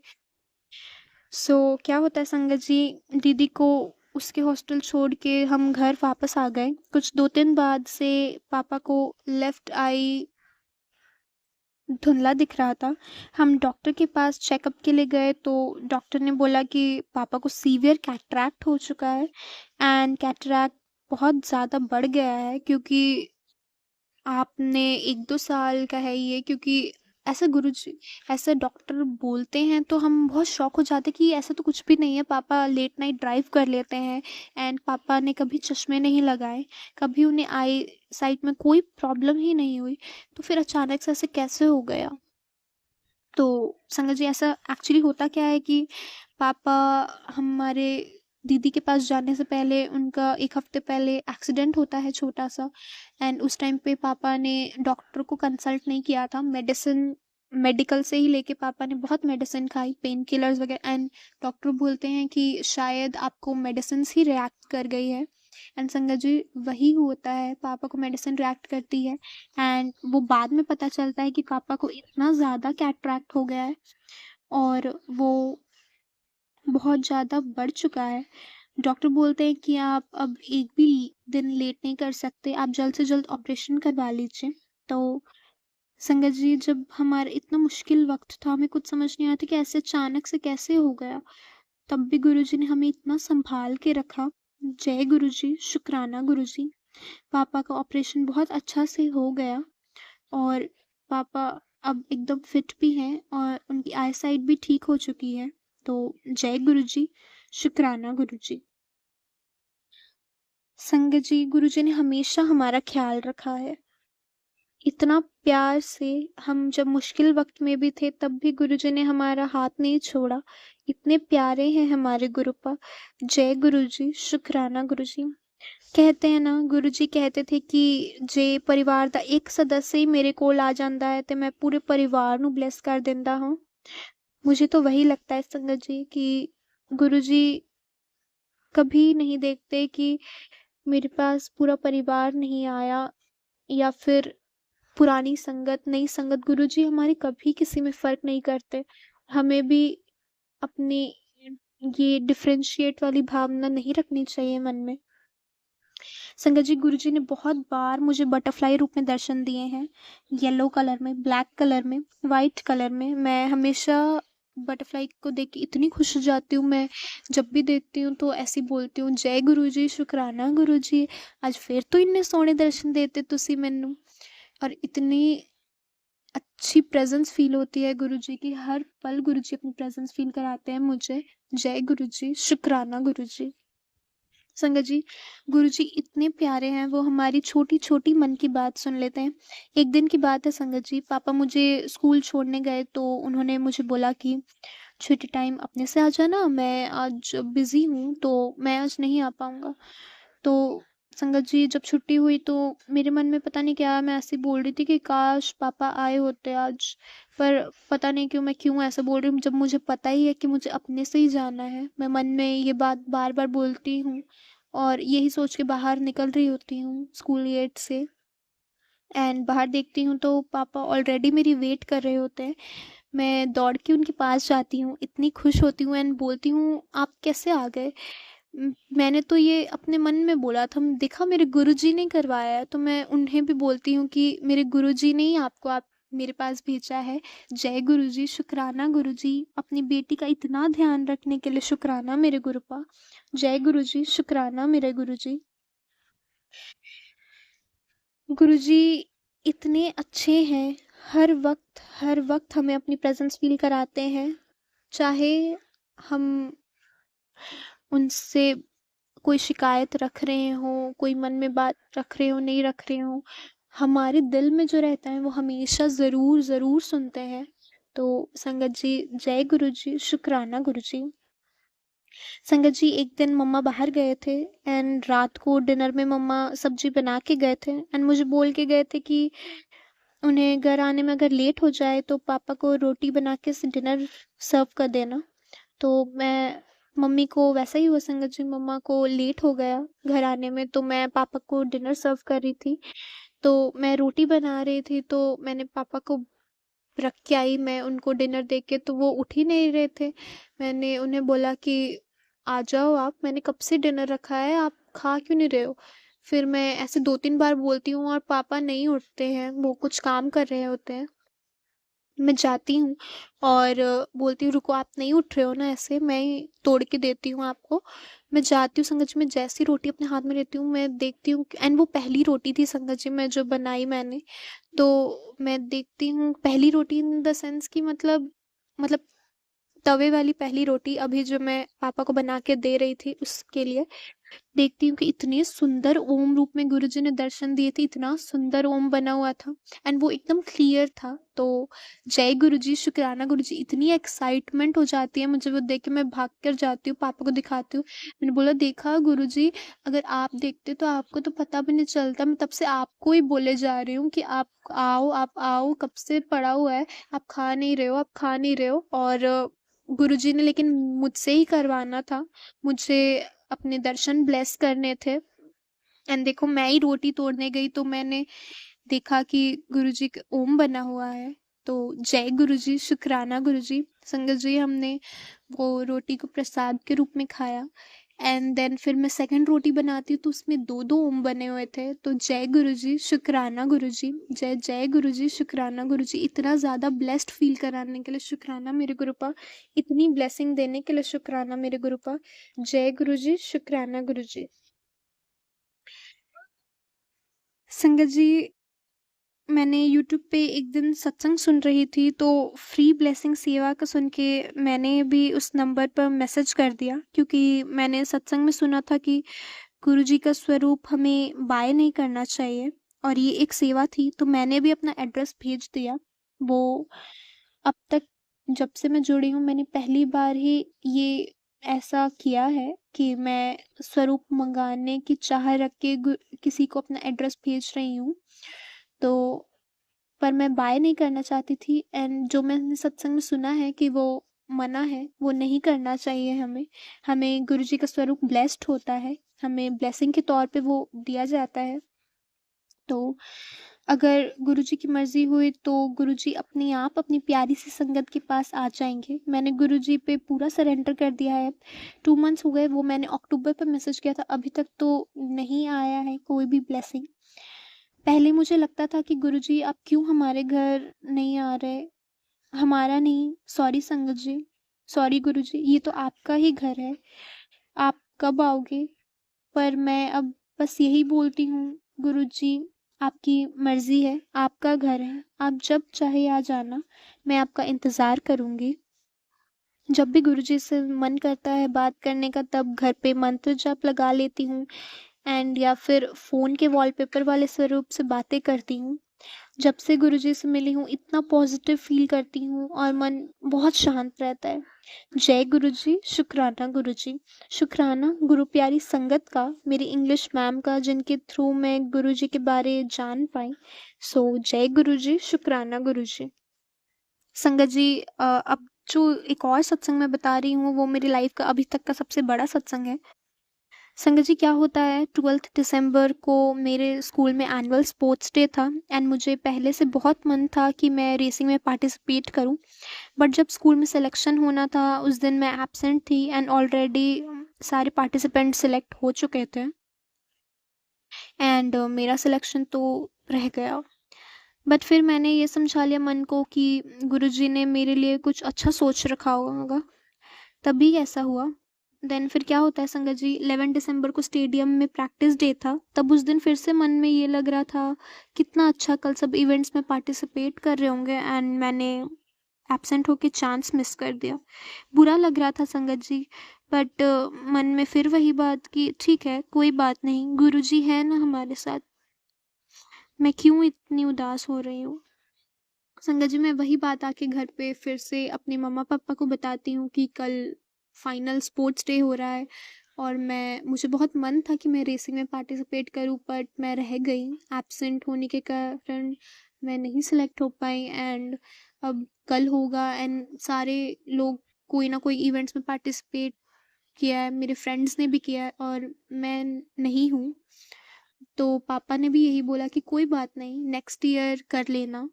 क्या होता है संगत जी, दीदी को उसके हॉस्टल छोड़ के हम घर वापस आ गए। कुछ 2 दिन बाद से पापा को लेफ्ट आई धुंधला दिख रहा था। हम डॉक्टर के पास चेकअप के लिए गए तो डॉक्टर ने बोला कि पापा को सीवियर कैटरैक्ट हो चुका है एंड कैटरैक्ट बहुत ज़्यादा बढ़ गया है क्योंकि आपने 1-2 साल का है ये। क्योंकि ऐसा गुरुजी ऐसा डॉक्टर बोलते हैं तो हम बहुत शॉक हो जाते हैं कि ऐसा तो कुछ भी नहीं है। पापा लेट नाइट ड्राइव कर लेते हैं एंड पापा ने कभी चश्मे नहीं लगाए, कभी उन्हें आई साइट में कोई प्रॉब्लम ही नहीं हुई। तो फिर अचानक से ऐसे कैसे हो गया? तो संगत जी ऐसा एक्चुअली होता क्या है कि पापा हमारे दीदी के पास जाने से पहले उनका 1 हफ्ते पहले एक्सीडेंट होता है छोटा-सा एंड उस टाइम पे पापा ने डॉक्टर को कंसल्ट नहीं किया था। मेडिकल से ही लेके पापा ने बहुत मेडिसिन खाई, पेन किलर्स वगैरह एंड डॉक्टर बोलते हैं कि शायद आपको मेडिसिन्स ही रिएक्ट कर गई है एंड संगत जी वही होता है, पापा को मेडिसिन रिएक्ट करती है एंड वो बाद में पता चलता है कि पापा को इतना ज़्यादा कैटरैक्ट हो गया है और वो बहुत ज़्यादा बढ़ चुका है। डॉक्टर बोलते हैं कि आप अब एक भी दिन लेट नहीं कर सकते, आप जल्द से जल्द ऑपरेशन करवा लीजिए। तो संगत जी जब हमारा इतना मुश्किल वक़्त था, हमें कुछ समझ नहीं आया था कि ऐसे अचानक से कैसे हो गया। तब भी गुरुजी ने हमें इतना सँभाल के रखा। जय गुरुजी, शुक्राना गुरुजी। पापा का ऑपरेशन बहुत अच्छा से हो गया और पापा अब एकदम फिट भी हैं और उनकी आईसाइट भी ठीक हो चुकी है। तो जय गुरुजी, शुक्राना गुरुजी। संगत जी, गुरुजी ने हमेशा हमारा ख़्याल रखा है। इतना प्यार से हम जब मुश्किल वक़्त में भी थे तब भी गुरुजी ने हमारा हाथ नहीं छोड़ा। इतने प्यारे हैं हमारे गुरुपा। जय गुरुजी, शुक्राना गुरुजी। कहते हैं ना गुरुजी कहते थे कि जे परिवार दा एक सदस्य ही मेरे कोल आ जांदा है ते मैं पूरे परिवार नू ब्लेस कर देंदा हूँ। मुझे तो वही लगता है संगत जी कि गुरुजी कभी नहीं देखते कि मेरे पास पूरा परिवार नहीं आया या फिर पुरानी संगत, नई संगत। गुरुजी हमारी कभी किसी में फ़र्क नहीं करते। हमें भी अपनी ये डिफ़रेंशिएट वाली भावना नहीं रखनी चाहिए मन में। संगत जी गुरुजी ने बहुत बार मुझे बटरफ्लाई रूप में दर्शन दिए हैं, येलो कलर में, ब्लैक कलर में, वाइट कलर में। मैं हमेशा बटरफ्लाई को देख के इतनी खुश हो जाती हूँ। मैं जब भी देखती हूँ तो ऐसे ही बोलती हूँ, जय गुरुजी, शुक्राना गुरुजी, आज फिर तो इन्ने सोहने दर्शन देते तुसी मैनू। और इतनी अच्छी प्रेज़ेंस फ़ील होती है गुरुजी की, हर पल गुरुजी अपनी प्रेज़ेंस फ़ील कराते हैं मुझे। जय गुरुजी, शुक्राना गुरुजी। संगत जी, गुरुजी इतने प्यारे हैं, वो हमारी छोटी-छोटी मन की बात सुन लेते हैं। एक दिन की बात है संगत जी, पापा मुझे स्कूल छोड़ने गए तो उन्होंने मुझे बोला कि छुट्टी टाइम अपने से आ जाना, मैं आज बिज़ी हूँ तो मैं आज नहीं आ पाऊँगा। तो संगत जी जब छुट्टी हुई तो मेरे मन में पता नहीं क्या मैं ऐसे बोल रही थी कि काश पापा आए होते आज। पर पता नहीं क्यों मैं क्यों ऐसा बोल रही हूँ जब मुझे पता ही है कि मुझे अपने से ही जाना है। मैं मन में ये बात बार-बार बोलती हूँ और यही सोच के बाहर निकल रही होती हूँ स्कूल गेट से। एंड बाहर देखती हूँ तो पापा ऑलरेडी मेरी वेट कर रहे होते हैं। मैं दौड़ के उनके पास जाती हूँ, इतनी खुश होती हूँ एंड बोलती हूँ, "आप कैसे आ गए?" मैंने तो ये अपने मन में बोला था, देखा मेरे गुरुजी ने करवाया है। तो मैं उन्हें भी बोलती हूँ कि मेरे गुरुजी ने ही आपको आप मेरे पास भेजा है। जय गुरुजी, शुक्राना गुरुजी, अपनी बेटी का इतना ध्यान रखने के लिए शुक्राना मेरे गुरुपा। जय गुरुजी, शुक्राना मेरे गुरुजी। गुरुजी इतने अच्छे हैं, हर वक़्त हमें अपनी प्रेज़ेंस फ़ील कराते हैं। चाहे हम उनसे कोई शिकायत रख रहे हों, कोई मन में बात रख रहे हों, नहीं रख रहे हों, हमारे दिल में जो रहता है वो हमेशा ज़रूर सुनते हैं। तो संगत जी, जय गुरुजी, शुक्राना गुरुजी। संगत जी एक दिन मम्मा बाहर गए थे एंड रात को डिनर में मम्मा सब्जी बना के गए थे एंड मुझे बोल के गए थे कि उन्हें घर आने में अगर लेट हो जाए तो पापा को रोटी बना के डिनर सर्व कर देना। तो मैं मम्मी को वैसा ही हुआ संगत जी, मम्मा को लेट हो गया घर आने में तो मैं पापा को डिनर सर्व कर रही थी। तो मैं रोटी बना रही थी तो मैंने पापा को रख के आई मैं उनको डिनर दे के, तो वो उठ ही नहीं रहे थे। मैंने उन्हें बोला कि आ जाओ आप, मैंने कब से डिनर रखा है, आप खा क्यों नहीं रहे हो? फिर मैं ऐसे 2-3 बार बोलती हूँ और पापा नहीं उठते हैं, वो कुछ काम कर रहे होते हैं। मैं जाती हूँ और बोलती हूँ रुको आप नहीं उठ रहे हो ना ऐसे, मैं ही तोड़ के देती हूँ आपको। मैं जाती हूँ संगत जी, मैं जैसी रोटी अपने हाथ में लेती हूँ मैं देखती हूँ एंड वो पहली रोटी थी संगत जी मैं जो बनाई मैंने। तो मैं देखती हूँ पहली रोटी इन द सेंस कि मतलब तवे वाली पहली रोटी अभी जो मैं पापा को बना के दे रही थी उसके लिए। देखती हूँ कि इतने सुंदर ओम रूप में गुरुजी ने दर्शन दिए थे, इतना सुंदर ओम बना हुआ था एंड वो एकदम क्लियर था। तो जय गुरुजी, शुक्राना गुरुजी, इतनी एक्साइटमेंट हो जाती है मुझे वो देख के, मैं भाग कर जाती हूँ, पापा को दिखाती हूँ। मैंने बोला देखा गुरुजी, अगर आप देखते तो आपको तो पता भी नहीं चलता, मैं तब से आपको ही बोले जा रही हूँ कि आप आओ, कब से पड़ा हुआ है, आप खा नहीं रहे हो, आप खा नहीं रहे हो। और गुरुजी ने लेकिन मुझसे ही करवाना था, मुझे अपने दर्शन ब्लेस करने थे एंड देखो मैं ही रोटी तोड़ने गई तो मैंने देखा कि गुरुजी का ओम बना हुआ है। तो जय गुरुजी, शुक्राना गुरुजी। संगत जी हमने वो रोटी को प्रसाद के रूप में खाया एंड देन फिर मैं सेकंड रोटी बनाती हूँ तो उसमें 2-2 ओम बने हुए थे। तो जय गुरुजी, शुक्राना गुरुजी, जय जय गुरुजी, शुक्राना गुरुजी। इतना ज़्यादा ब्लेस्ड फ़ील कराने के लिए शुक्राना मेरे गुरुपा, इतनी ब्लेसिंग देने के लिए शुक्राना मेरे गुरुपा। जय गुरुजी, शुक्राना गुरुजी। संगत जी मैंने यूट्यूब पे एक दिन सत्संग सुन रही थी तो फ्री ब्लेसिंग सेवा का सुन के मैंने भी उस नंबर पर मैसेज कर दिया, क्योंकि मैंने सत्संग में सुना था कि गुरुजी का स्वरूप हमें बाय नहीं करना चाहिए और ये एक सेवा थी तो मैंने भी अपना एड्रेस भेज दिया। वो अब तक जब से मैं जुड़ी हूँ मैंने पहली बार ही ये ऐसा किया है कि मैं स्वरूप मंगाने की चाह रख के किसी को अपना एड्रेस भेज रही हूँ। तो पर मैं बाय नहीं करना चाहती थी एंड जो मैंने सत्संग में सुना है कि वो मना है, वो नहीं करना चाहिए हमें। हमें गुरुजी का स्वरूप ब्लेस्ड होता है, हमें ब्लेसिंग के तौर पे वो दिया जाता है। तो अगर गुरुजी की मर्ज़ी हुई तो गुरुजी अपने आप अपनी प्यारी सी संगत के पास आ जाएँगे। मैंने गुरुजी पे पूरा सरेंडर कर दिया है। 2 मंथ्स हो गए, वो मैंने अक्टूबर पे मैसेज किया था, अभी तक तो नहीं आया है कोई भी ब्लेसिंग। पहले मुझे लगता था कि गुरुजी आप क्यों हमारे घर नहीं आ रहे? हमारा नहीं, सॉरी संगत जी, सॉरी गुरुजी, ये तो आपका ही घर है, आप कब आओगे? पर मैं अब बस यही बोलती हूँ, गुरुजी आपकी मर्ज़ी है, आपका घर है, आप जब चाहे आ जाना, मैं आपका इंतज़ार करूँगी। जब भी गुरुजी से मन करता है बात करने का तब घर पे मंत्र जप लगा लेती हूँ एंड या फिर फ़ोन के वॉलपेपर वाले स्वरूप से बातें करती हूँ। जब से गुरुजी से मिली हूँ इतना पॉजिटिव फ़ील करती हूँ और मन बहुत शांत रहता है। जय गुरुजी, शुक्राना गुरुजी। शुक्राना गुरु प्यारी संगत का, मेरी इंग्लिश मैम का जिनके थ्रू मैं गुरुजी के बारे जान पाई। सो जय गुरुजी, शुक्राना गुरुजी। संगत जी, अब जो एक और सत्संग मैं बता रही हूँ वो मेरी लाइफ़ का अभी तक का सबसे बड़ा सत्संग है। संगत जी, क्या होता है, 12th दिसंबर को मेरे स्कूल में एनुअल स्पोर्ट्स डे था एंड मुझे पहले से बहुत मन था कि मैं रेसिंग में पार्टिसिपेट करूं। बट जब स्कूल में सिलेक्शन होना था उस दिन मैं एब्सेंट थी एंड ऑलरेडी सारे पार्टिसिपेंट सिलेक्ट हो चुके थे एंड मेरा सिलेक्शन तो रह गया। बट फिर मैंने ये समझा लिया मन को कि गुरुजी ने मेरे लिए कुछ अच्छा सोच रखा होगा, तभी ऐसा हुआ। देन फिर क्या होता है संगत जी, 11 दिसंबर को स्टेडियम में प्रैक्टिस डे था। तब उस दिन फिर से मन में ये लग रहा था कितना अच्छा कल सब इवेंट्स में पार्टिसिपेट कर रहे होंगे एंड मैंने एब्सेंट होके चांस मिस कर दिया। बुरा लग रहा था संगत जी, बट मन में फिर वही बात कि ठीक है कोई बात नहीं, गुरुजी है ना हमारे साथ, मैं क्यों इतनी उदास हो रही हूँ। संगत जी, मैं वही बात आके घर पे फिर से अपने मम्मा पापा को बताती हूँ कि कल फाइनल स्पोर्ट्स डे हो रहा है और मुझे बहुत मन था कि मैं रेसिंग में पार्टिसिपेट करूँ, बट मैं रह गई एब्सेंट होने के कारण। मैं नहीं सिलेक्ट हो पाई एंड अब कल होगा एंड सारे लोग कोई ना कोई इवेंट्स में पार्टिसिपेट किया है, मेरे फ्रेंड्स ने भी किया है और मैं नहीं हूँ। तो पापा ने भी यही बोला कि कोई बात नहीं, नेक्स्ट ईयर कर लेना।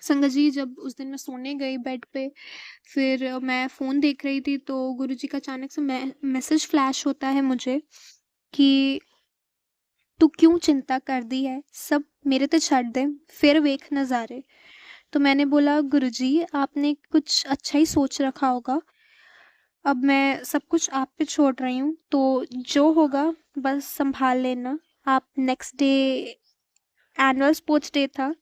संगत जी, जब उस दिन मैं सोने गई बेड पे, फिर मैं फ़ोन देख रही थी तो गुरुजी का अचानक से मैसेज फ्लैश होता है मुझे कि तू क्यों चिंता कर दी है, सब मेरे ते छੱਡ दे, फिर वेख नज़ारे। तो मैंने बोला गुरुजी आपने कुछ अच्छा ही सोच रखा होगा, अब मैं सब कुछ आप पे छोड़ रही हूँ, तो जो होगा बस संभाल लेना। आप next day annual sports day था,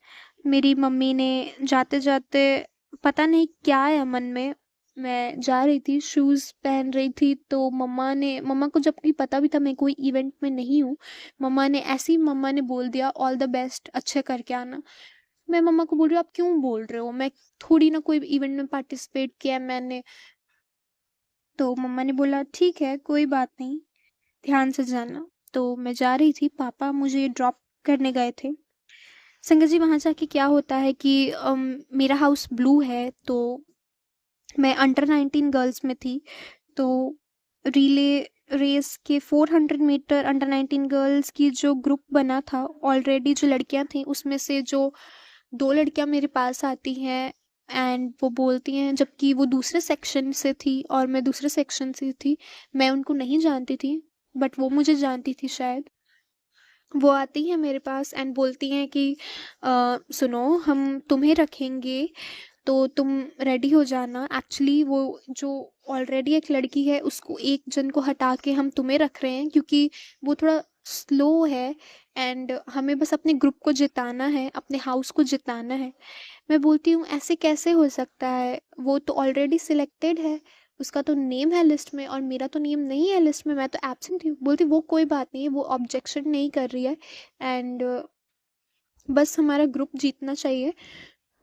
मेरी मम्मी ने जाते-जाते पता नहीं क्या आया मन में, मैं जा रही थी, शूज़ पहन रही थी तो मम्मा को जबकि पता भी था मैं कोई इवेंट में नहीं हूँ, मम्मा ने बोल दिया ऑल द बेस्ट, अच्छे करके आना। मैं मम्मा को बोल रही हूँ आप क्यों बोल रहे हो? मैं थोड़ी ना कोई इवेंट में पार्टिसिपेट किया है मैंने। तो मम्मा ने बोला ठीक है, कोई बात नहीं, ध्यान से जाना। तो मैं जा रही थी, पापा मुझे ड्रॉप करने गए थे। संगत जी, वहाँ जाके क्या होता है कि मेरा हाउस ब्लू है तो मैं अंडर 19 गर्ल्स में थी, तो रिले रेस के 400 मीटर अंडर 19 गर्ल्स की जो ग्रुप बना था, ऑलरेडी जो लड़कियां थी उसमें से जो 2 लड़कियां मेरे पास आती हैं एंड वो बोलती हैं, जबकि वो दूसरे सेक्शन से थी और मैं दूसरे सेक्शन से थी, मैं उनको नहीं जानती थी बट वो मुझे जानती थी शायद। वो आती हैं मेरे पास एंड बोलती हैं कि सुनो हम तुम्हें रखेंगे तो तुम रेडी हो जाना। एक्चुअली वो जो ऑलरेडी एक लड़की है उसको एक जन को हटा के हम तुम्हें रख रहे हैं क्योंकि वो थोड़ा स्लो है एंड हमें बस अपने ग्रुप को जिताना है, अपने हाउस को जिताना है। मैं बोलती हूँ ऐसे कैसे हो सकता है, वो तो ऑलरेडी सिलेक्टेड है, उसका तो नेम है लिस्ट में और मेरा तो नेम नहीं है लिस्ट में, मैं तो एब्सेंट हूँ। बोलती वो कोई बात नहीं है, वो ऑब्जेक्शन नहीं कर रही है एंड बस हमारा ग्रुप जीतना चाहिए।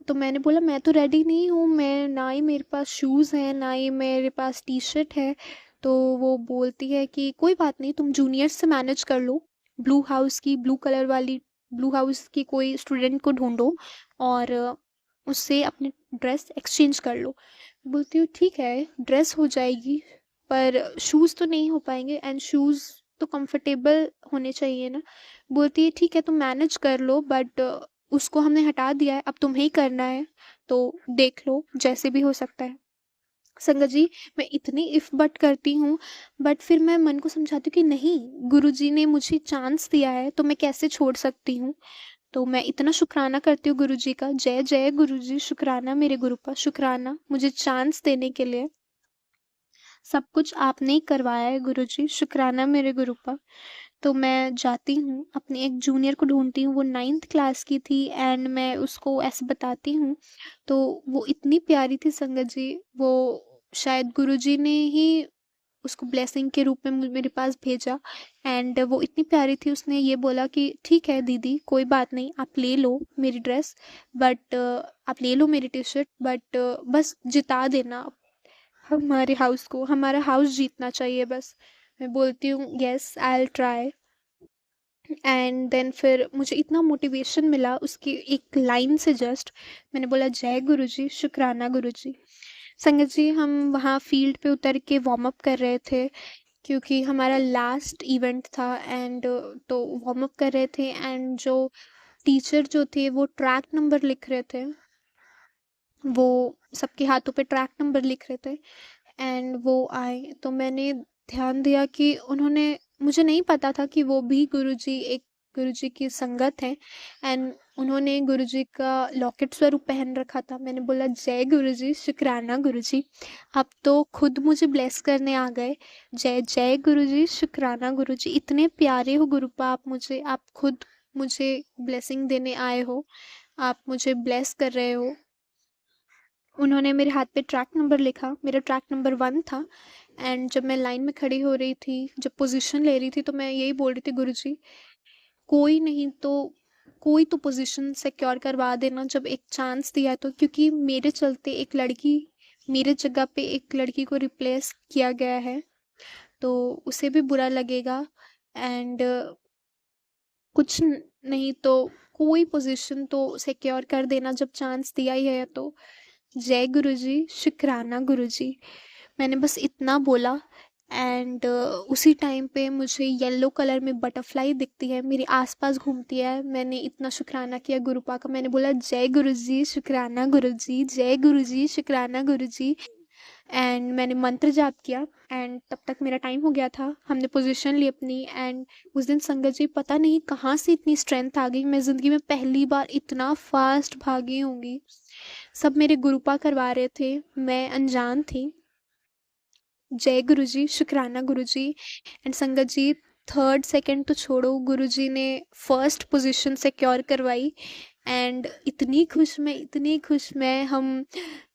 तो मैंने बोला मैं तो रेडी नहीं हूँ, मैं ना ही मेरे पास शूज़ हैं ना ही मेरे पास टी शर्ट है। तो वो बोलती है कि कोई बात नहीं, तुम जूनियर्स से मैनेज कर लो, ब्लू कलर वाली ब्लू हाउस की कोई स्टूडेंट को ढूंढो और उससे अपनी ड्रेस एक्सचेंज कर लो। बोलती हूँ ठीक है ड्रेस हो जाएगी पर शूज़ तो नहीं हो पाएंगे एंड शूज़ तो कंफर्टेबल होने चाहिए ना। बोलती है ठीक है तुम मैनेज कर लो बट उसको हमने हटा दिया है, अब तुम्हें ही करना है, तो देख लो जैसे भी हो सकता है। संगत जी, मैं इतनी इफ़ बट करती हूँ बट फिर मैं मन को समझाती हूँ कि नहीं, गुरुजी ने मुझे चांस दिया है तो मैं कैसे छोड़ सकती हूँ। तो मैं इतना शुक्राना करती हूँ गुरुजी का, जय जय गुरुजी, शुक्राना मेरे गुरु का, शुक्राना मुझे चांस देने के लिए। सब कुछ आपने ही करवाया है गुरुजी, शुक्राना मेरे गुरु का। तो मैं जाती हूँ, अपनी एक जूनियर को ढूँढती हूँ, वो 9th क्लास की थी एंड मैं उसको ऐसे बताती हूँ, तो वो इतनी प्यारी थी संगत जी, वो शायद गुरुजी ने ही उसको ब्लेसिंग के रूप में मेरे पास भेजा। एंड वो इतनी प्यारी थी, उसने ये बोला कि ठीक है दीदी, कोई बात नहीं, आप ले लो मेरी ड्रेस, बट आप ले लो मेरी टी शर्ट, बट बस जिता देना हमारे हाउस को, हमारा हाउस जीतना चाहिए बस। मैं बोलती हूँ yes, I will try. And then फिर मुझे इतना मोटिवेशन मिला उसकी एक लाइन से, जस्ट मैंने बोला जय गुरुजी, शुक्राना गुरुजी। संगत जी, हम वहाँ फील्ड पे उतर के वार्म अप कर रहे थे क्योंकि हमारा लास्ट इवेंट था। एंड तो वार्म अप कर रहे थे, एंड जो टीचर जो थे वो ट्रैक नंबर लिख रहे थे, वो सबके हाथों पे ट्रैक नंबर लिख रहे थे। एंड वो आए तो मैंने ध्यान दिया कि उन्होंने, मुझे नहीं पता था कि वो भी गुरुजी, एक गुरुजी की संगत है। एंड उन्होंने गुरुजी का लॉकेट स्वरूप पहन रखा था। मैंने बोला जय गुरुजी, शुक्राना गुरुजी, आप तो खुद मुझे ब्लेस करने आ गए। जय जय गुरुजी, शुक्राना गुरुजी, इतने प्यारे हो गुरुपा आप मुझे, आप खुद मुझे ब्लेसिंग देने आए हो, आप मुझे ब्लेस कर रहे हो। उन्होंने मेरे हाथ पे ट्रैक नंबर लिखा, मेरा ट्रैक नंबर 1 था। एंड जब मैं लाइन में खड़ी हो रही थी, जब पोजीशन ले रही थी, तो मैं यही बोल रही थी गुरुजी, कोई नहीं तो कोई तो पोजीशन सिक्योर करवा देना जब एक चांस दिया तो, क्योंकि मेरे चलते एक लड़की, मेरे जगह पे एक लड़की को रिप्लेस किया गया है, तो उसे भी बुरा लगेगा। एंड कुछ नहीं तो कोई पोजीशन तो सिक्योर कर देना जब चांस दिया ही है तो। जय गुरुजी, शुक्राना गुरुजी, मैंने बस इतना बोला। एंड उसी टाइम पे मुझे येलो कलर में बटरफ्लाई दिखती है, मेरे आसपास घूमती है। मैंने इतना शुक्राना किया गुरुपा का, मैंने बोला जय गुरुजी, शुक्राना गुरुजी, जय गुरुजी, शुक्राना गुरुजी। एंड मैंने मंत्र जाप किया। एंड तब तक मेरा टाइम हो गया था, हमने पोजीशन ली अपनी। एंड उस दिन संगत जी, पता नहीं कहाँ से इतनी स्ट्रेंथ आ गई, मैं ज़िंदगी में पहली बार इतना फास्ट भागी होंगी। सब मेरे गुरुपा करवा रहे थे, मैं अनजान थी। जय गुरुजी, शुक्राना गुरुजी। एंड संगत जी, थर्ड सेकंड तो छोड़ो, गुरुजी ने फर्स्ट पोजीशन सिक्योर करवाई। एंड इतनी खुश मैं, इतनी खुश मैं। हम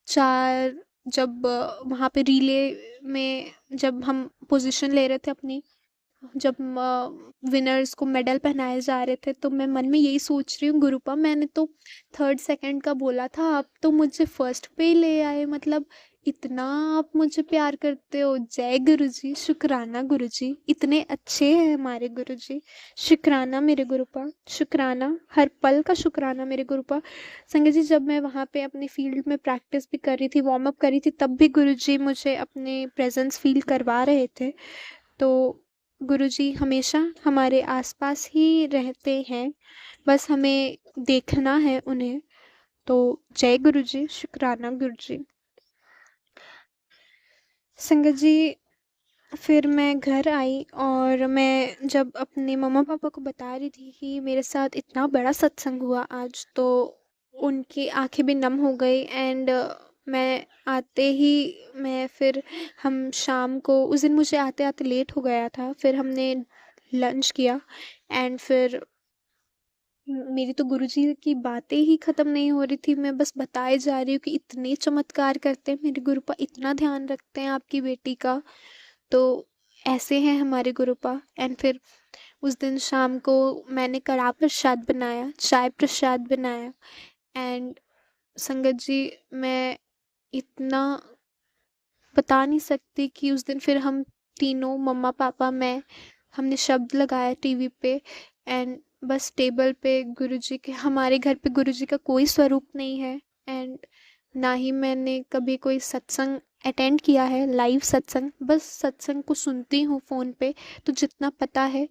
चार, जब वहाँ पे रिले में जब हम पोजीशन ले रहे थे अपनी, जब विनर्स को मेडल पहनाए जा रहे थे, तो मैं मन में यही सोच रही हूँ गुरुपा, मैंने तो थर्ड सेकंड का बोला था, आप तो मुझे फर्स्ट पे ही ले आए, मतलब इतना आप मुझे प्यार करते हो। जय गुरुजी, शुक्राना गुरुजी, इतने अच्छे हैं हमारे गुरुजी। शुक्राना मेरे गुरुपा, शुक्राना, हर पल का शुक्राना मेरे गुरुपा। संगत जी, जब मैं वहाँ पे अपने फील्ड में प्रैक्टिस भी कर रही थी, वार्म अप कर रही थी, तब भी गुरुजी मुझे अपने प्रेजेंस फील करवा रहे थे। तो गुरुजी हमेशा हमारे आसपास ही रहते हैं, बस हमें देखना है उन्हें। तो जय गुरुजी, शुक्राना गुरुजी। संगत जी, फिर मैं घर आई और मैं जब अपने मम्मा पापा को बता रही थी कि मेरे साथ इतना बड़ा सत्संग हुआ आज, तो उनकी आंखें भी नम हो गई। एंड मैं आते ही, मैं फिर हम शाम को, उस दिन मुझे आते आते लेट हो गया था, फिर हमने लंच किया। एंड फिर मेरी तो गुरुजी की बातें ही ख़त्म नहीं हो रही थी, मैं बस बताए जा रही हूँ कि इतने चमत्कार करते हैं मेरे गुरुपा, इतना ध्यान रखते हैं आपकी बेटी का, तो ऐसे हैं हमारे गुरुपा। एंड फिर उस दिन शाम को मैंने कड़ा प्रसाद बनाया, चाय प्रसाद बनाया। एंड संगत जी, मैं इतना बता नहीं सकती कि उस दिन फिर हम तीनों, मम्मा पापा मैं, हमने शब्द लगाया टीवी पे। एंड बस टेबल पे गुरुजी के, हमारे घर पे गुरुजी का कोई स्वरूप नहीं है। एंड ना ही मैंने कभी कोई सत्संग अटेंड किया है, लाइव सत्संग, बस सत्संग को सुनती हूँ फ़ोन पे, तो जितना पता है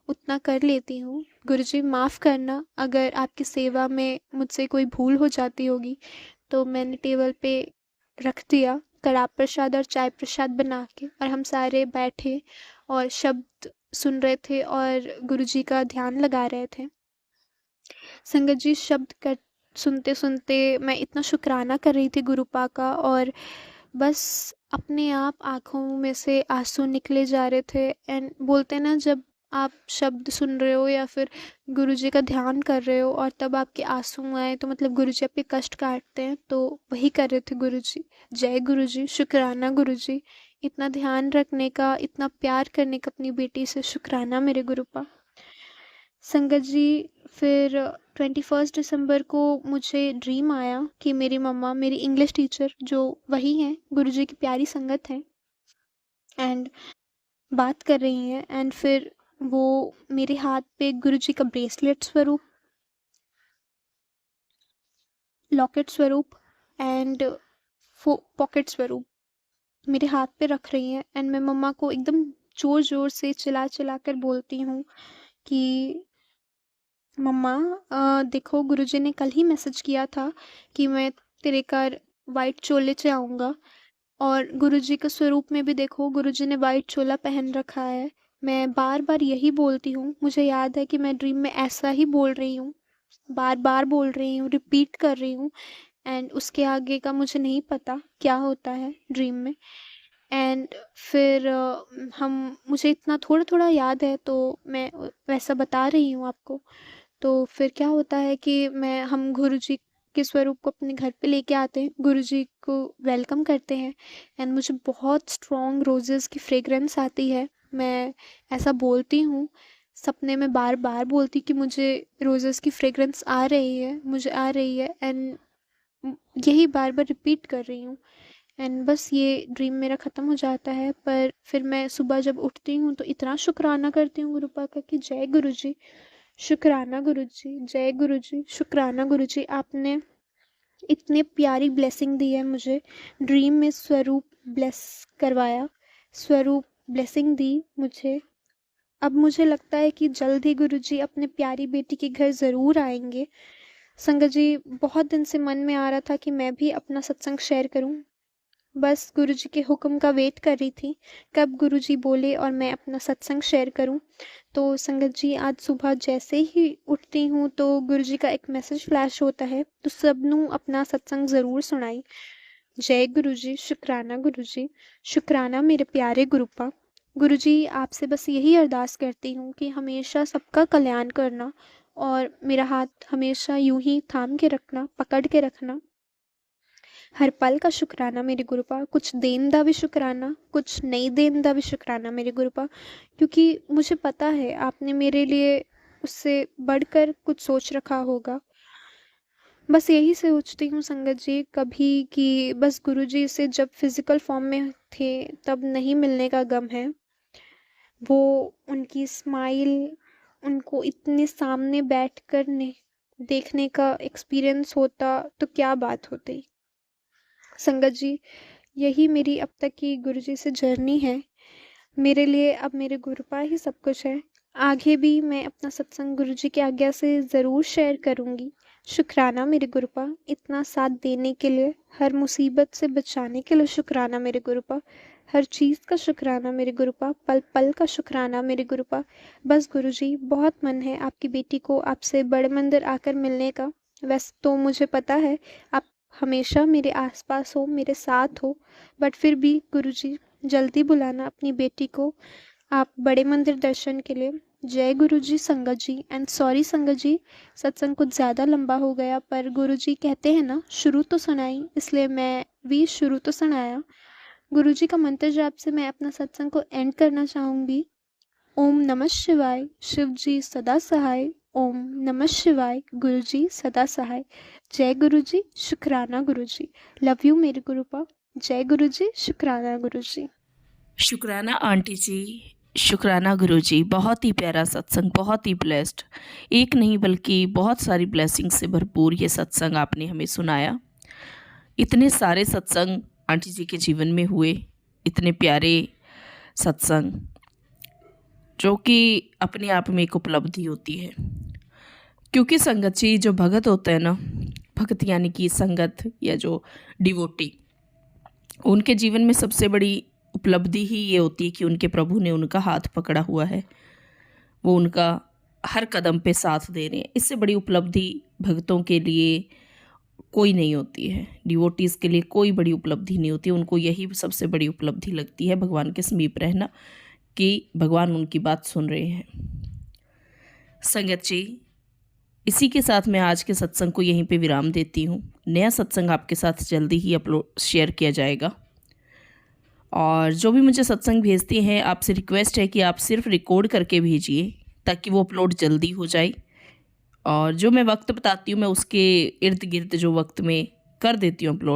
उतना कर लेती हूँ। गुरुजी माफ़ करना अगर आपकी सेवा में मुझसे कोई भूल हो जाती होगी। तो मैंने टेबल पे रख दिया कड़ा प्रसाद और चाय प्रसाद बना के, और हम सारे बैठे और शब्द सुन रहे थे और गुरुजी का ध्यान लगा रहे थे। संगत जी, शब्द कर सुनते सुनते मैं इतना शुक्राना कर रही थी गुरुपा का, और बस अपने आप आँखों में से आंसू निकले जा रहे थे। एंड बोलते ना, जब आप शब्द सुन रहे हो या फिर गुरुजी का ध्यान कर रहे हो और तब आपके आंसू आए, तो मतलब गुरुजी आपके कष्ट काटते हैं, तो वही कर रहे थे गुरुजी। जय गुरुजी, शुक्राना गुरुजी, इतना ध्यान रखने का, इतना प्यार करने का अपनी बेटी से। शुक्राना मेरे गुरुपा। संगत जी, फिर 21 दिसंबर को मुझे ड्रीम आया कि मेरी मम्मा, मेरी इंग्लिश टीचर जो वही हैं, गुरुजी की प्यारी संगत हैं, एंड बात कर रही हैं, एंड फिर वो मेरे हाथ पे गुरुजी का ब्रेसलेट स्वरूप, लॉकेट स्वरूप एंड पॉकेट स्वरूप मेरे हाथ पे रख रही हैं, एंड मैं मम्मा को एकदम जोर जोर से चिल्ला चिल्ला कर बोलती हूँ कि मम्मा, देखो गुरुजी ने कल ही मैसेज किया था कि मैं तेरे घर वाइट चोले से आऊँगा, और गुरुजी के स्वरूप में भी देखो गुरुजी ने वाइट चोला पहन रखा है। मैं बार बार यही बोलती हूँ, मुझे याद है कि मैं ड्रीम में ऐसा ही बोल रही हूँ, बार बार बोल रही हूँ, रिपीट कर रही हूँ, एंड उसके आगे का मुझे नहीं पता क्या होता है ड्रीम में। एंड फिर मुझे इतना थोड़ा थोड़ा याद है, तो मैं वैसा बता रही हूँ आपको। तो फिर क्या होता है कि हम गुरुजी के स्वरूप को अपने घर पे लेके आते हैं, गुरुजी को वेलकम करते हैं, एंड मुझे बहुत स्ट्रॉन्ग रोजेस की फ्रेग्रेंस आती है। मैं ऐसा बोलती हूँ, सपने में बार बार बोलती कि मुझे रोजेस की फ्रेग्रेंस आ रही है, मुझे आ रही है, एंड यही बार बार रिपीट कर रही हूँ। एंड बस ये ड्रीम मेरा ख़त्म हो जाता है। पर फिर मैं सुबह जब उठती हूँ तो इतना शुक्राना करती हूँ गुरुपा का कि जय गुरुजी, शुक्राना गुरुजी, जय गुरुजी, शुक्राना गुरुजी, आपने इतने प्यारी ब्लेसिंग दी है मुझे। ड्रीम में स्वरूप ब्लेस करवाया, स्वरूप ब्लेसिंग दी मुझे। अब मुझे लगता है कि जल्द ही गुरुजी अपने प्यारी बेटी के घर ज़रूर आएंगे। संगत जी, बहुत दिन से मन में आ रहा था कि मैं भी अपना सत्संग शेयर करूं। बस गुरुजी के हुक्म का वेट कर रही थी, कब गुरुजी बोले और मैं अपना सत्संग शेयर करूं। तो संगत जी, आज सुबह जैसे ही उठती हूँ तो गुरुजी का एक मैसेज फ्लैश होता है, तो सबनों अपना सत्संग ज़रूर सुनाई। जय गुरुजी, शुक्राना गुरुजी, शुक्राना मेरे प्यारे गुरुपा। गुरुजी, आपसे बस यही अरदास करती हूँ कि हमेशा सबका कल्याण करना, और मेरा हाथ हमेशा यूं ही थाम के रखना, पकड़ के रखना। हर पल का शुक्राना मेरे गुरुपा, कुछ देन दा भी शुक्राना, कुछ नहीं देन दा भी शुक्राना मेरे गुरुपा, क्योंकि मुझे पता है आपने मेरे लिए उससे बढ़कर कुछ सोच रखा होगा। बस यही सोचती हूँ संगत जी कभी कि बस गुरुजी से जब फिज़िकल फॉर्म में थे तब नहीं मिलने का गम है। वो उनकी स्माइल, उनको इतने सामने बैठकर देखने का एक्सपीरियंस होता तो क्या बात होती। संगत जी, यही मेरी अब तक की गुरुजी से जर्नी है। मेरे लिए अब मेरे गुरुपा ही सब कुछ है। आगे भी मैं अपना सत्संग गुरुजी की आज्ञा से ज़रूर शेयर करूँगी। शुक्राना मेरे गुरुपा, इतना साथ देने के लिए, हर मुसीबत से बचाने के लिए शुक्राना मेरे गुरुपा, हर चीज़ का शुक्राना मेरे गुरुपा, पल पल का शुक्राना मेरे गुरुपा। बस गुरुजी, बहुत मन है आपकी बेटी को आपसे बड़े मंदिर आकर मिलने का। वैसे तो मुझे पता है आप हमेशा मेरे आसपास हो, मेरे साथ हो, बट फिर भी गुरुजी, जल्दी बुलाना अपनी बेटी को आप बड़े मंदिर दर्शन के लिए। जय गुरुजी संगत जी, एंड सॉरी संगत जी, सत्संग कुछ ज़्यादा लंबा हो गया, पर गुरुजी कहते हैं ना शुरू तो सुनाई, इसलिए मैं भी शुरू तो सुनाया। गुरुजी का मंत्र जाप से मैं अपना सत्संग को एंड करना चाहूँगी। ओम नमः शिवाय, शिव जी सदा सहाय। ओम नमः शिवाय, गुरुजी सदा सहाय। जय गुरुजी, शुक्राना गुरुजी, लव यू मेरे गुरुपा। जय गुरुजी, शुक्राना गुरुजी। शुक्राना आंटी जी, शुक्राना गुरुजी। बहुत ही प्यारा सत्संग, बहुत ही ब्लेस्ड, एक नहीं बल्कि बहुत सारी ब्लेसिंग से भरपूर ये सत्संग आपने हमें सुनाया। इतने सारे सत्संग आंटी जी के जीवन में हुए, इतने प्यारे सत्संग, जो कि अपने आप में एक उपलब्धि होती है। क्योंकि संगत जी, जो भगत होता है ना, भगत यानी कि संगत या जो डिवोटी, उनके जीवन में सबसे बड़ी उपलब्धि ही ये होती है कि उनके प्रभु ने उनका हाथ पकड़ा हुआ है, वो उनका हर कदम पे साथ दे रहे हैं। इससे बड़ी उपलब्धि भक्तों के लिए कोई नहीं होती है, डिवोटीज़ के लिए कोई बड़ी उपलब्धि नहीं होती। उनको यही सबसे बड़ी उपलब्धि लगती है, भगवान के समीप रहना, कि भगवान उनकी बात सुन रहे हैं। संगत जी, इसी के साथ मैं आज के सत्संग को यहीं पे विराम देती हूँ। नया सत्संग आपके साथ जल्दी ही अपलोड शेयर किया जाएगा। और जो भी मुझे सत्संग भेजते हैं, आपसे रिक्वेस्ट है कि आप सिर्फ रिकॉर्ड करके भेजिए ताकि वो अपलोड जल्दी हो जाए। और जो मैं वक्त बताती हूँ मैं उसके इर्द गिर्द जो वक्त में कर देती हूँ अपलोड।